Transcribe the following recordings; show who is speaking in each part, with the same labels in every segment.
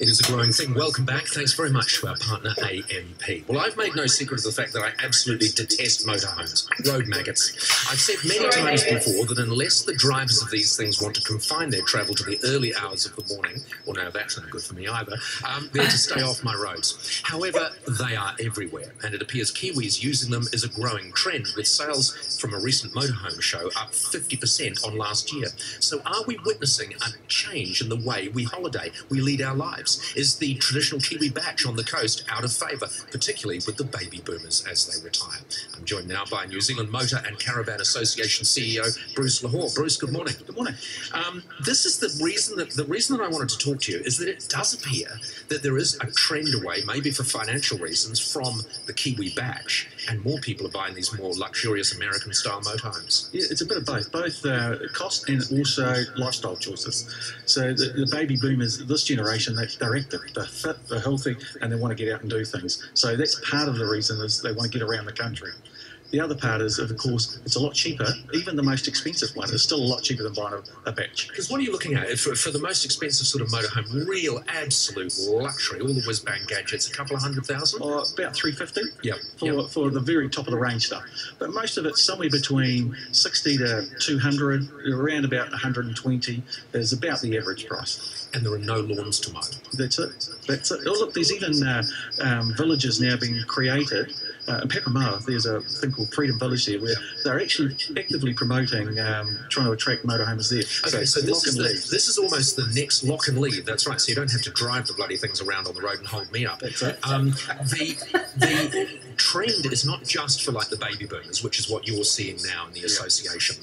Speaker 1: It is a growing thing. Welcome back. Thanks very much to our partner, AMP. Well, I've made no secret of the fact that I absolutely detest motorhomes, road maggots. I've said many times before that unless the drivers of these things want to confine their travel to the early hours of the morning, well, no, that's not good for me either, they're to stay off my roads. However, they are everywhere, and it appears Kiwis using them is a growing trend, with sales from a recent motorhome show up 50% on last year. So are we witnessing a change in the way we holiday, we lead our lives? Is the traditional Kiwi batch on the coast out of favour, particularly with the baby boomers as they retire? I'm joined now by New Zealand Motor and Caravan Association CEO Bruce Lahore. Bruce, good morning.
Speaker 2: Good morning.
Speaker 1: This is the reason that I wanted to talk to you is that it does appear that there is a trend away, maybe for financial reasons, from the Kiwi batch, and more people are buying these more luxurious American-style motorhomes.
Speaker 2: Yeah, it's a bit of both cost and also lifestyle choices. So the baby boomers, this generation, they're active, they're fit, they're healthy, and they want to get out and do things. So that's part of the reason is they want to get around the country. The other part is, of course, it's a lot cheaper. Even the most expensive one is still a lot cheaper than buying a batch.
Speaker 1: Because what are you looking at? For the most expensive sort of motorhome, real absolute luxury, all the whiz-bang gadgets, a couple of $100,000?
Speaker 2: Or about $350.
Speaker 1: Yep.
Speaker 2: For the very top of the range stuff. But most of it's somewhere between $60 to $200, around about $120 is about the average price.
Speaker 1: And there are no lawns to mow.
Speaker 2: That's it. Oh, look, there's even villages now being created. In Papamoa, there's a thing called Freedom Village there, where they're actually actively promoting, trying to attract motorhomes there.
Speaker 1: Okay, so this is almost the next lock and leave. That's right. So you don't have to drive the bloody things around on the road and hold me up.
Speaker 2: That's it.
Speaker 1: The trend is not just for like the baby boomers, which is what you're seeing now in the association,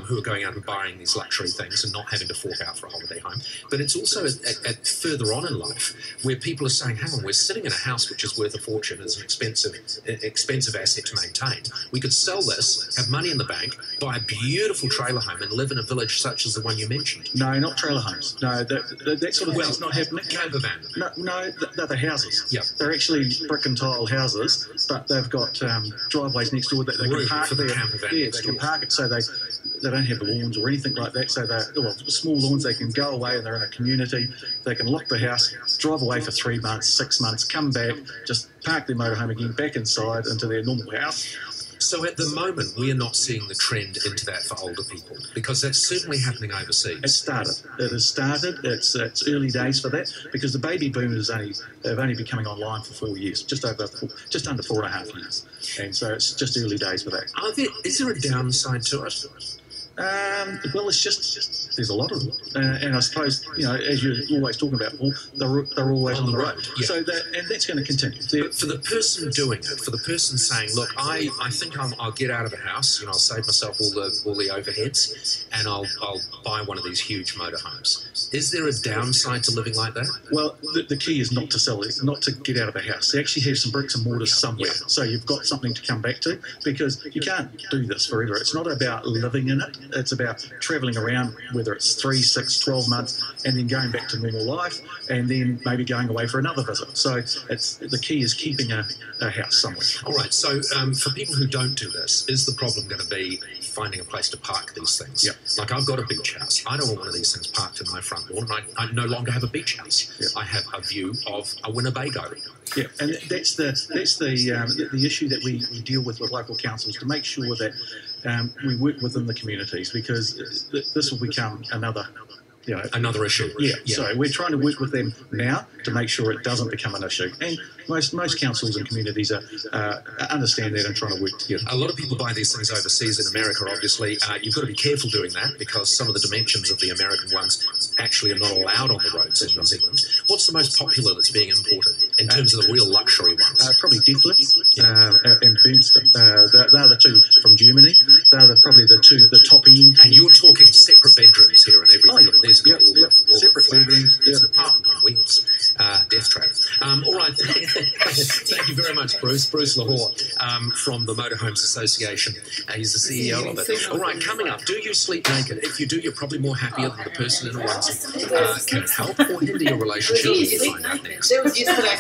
Speaker 1: who are going out and buying these luxury things and not having to fork out for a holiday home. But it's also at further on in life where people are saying, hang on, we're sitting in a house which is worth a fortune, it's an expensive asset to maintain. We could sell this, have money in the bank, buy a beautiful trailer home and live in a village such as the one you mentioned.
Speaker 2: No, not trailer homes. No, that sort of thing's not happening.
Speaker 1: Camper van.
Speaker 2: No, they're the houses.
Speaker 1: Yep.
Speaker 2: They're actually brick and tile houses, but they've got driveways next door that they can park
Speaker 1: for the
Speaker 2: there.
Speaker 1: camper van.
Speaker 2: Yeah, they can park it so they don't have lawns or anything like that. So small lawns, they can go away and they're in a community. They can lock the house, drive away for 3 months, 6 months, come back, just park their motorhome again, back inside into their normal house.
Speaker 1: So at the moment, we are not seeing the trend into that for older people, because that's certainly happening overseas.
Speaker 2: It has started. It's early days for that, because the baby boomers have only been coming online for 4 years, just under 4.5 years, and so it's just early days for that.
Speaker 1: Is there a downside to it?
Speaker 2: Well, it's just there's a lot of them, and I suppose as you're always talking about, Paul, they're always on the road.
Speaker 1: Yeah.
Speaker 2: So that's going to continue.
Speaker 1: But for the person doing it, for the person saying, "Look, I think I'll get out of the house, I'll save myself all the overheads, and I'll buy one of these huge motorhomes." Is there a downside to living like that?
Speaker 2: Well, the key is not to sell it, not to get out of the house. They actually have some bricks and mortars somewhere, so you've got something to come back to, because you can't do this forever. It's not about living in it. It's about travelling around, whether it's 3, 6, 12 months, and then going back to normal life, and then maybe going away for another visit. So the key is keeping a house somewhere.
Speaker 1: All right, so for people who don't do this, is the problem going to be finding a place to park these things?
Speaker 2: Yep.
Speaker 1: Like, I've got a beach house. I don't want one of these things parked in my front lawn. I no longer have a beach house.
Speaker 2: Yep.
Speaker 1: I have a view of a Winnebago.
Speaker 2: Yeah, and that's the issue that we deal with local councils, to make sure that we work within the communities, because this will become another
Speaker 1: issue.
Speaker 2: Yeah, so we're trying to work with them now to make sure it doesn't become an issue. And most councils and communities understand that and trying to work together.
Speaker 1: A lot of people buy these things overseas in America, obviously. You've got to be careful doing that, because some of the dimensions of the American ones actually are not allowed on the roads in New Zealand. What's the most popular that's being imported in terms of the real luxury ones?
Speaker 2: Probably Deathlift and Bernster. They're the two from Germany. They're probably the top end.
Speaker 1: And you're talking separate bedrooms here and everything.
Speaker 2: Oh, yeah.
Speaker 1: There's got all
Speaker 2: separate
Speaker 1: the
Speaker 2: bedrooms.
Speaker 1: It's an apartment on wheels. Death trap. All right. Thank you very much, Bruce. Bruce Lahore from the Motorhomes Association. He's the CEO of it. All right, coming up, do you sleep naked? If you do, you're probably more happier than the person in a onesie. Can it help or hinder your relationship? We'll find out next.
Speaker 3: There was yesterday.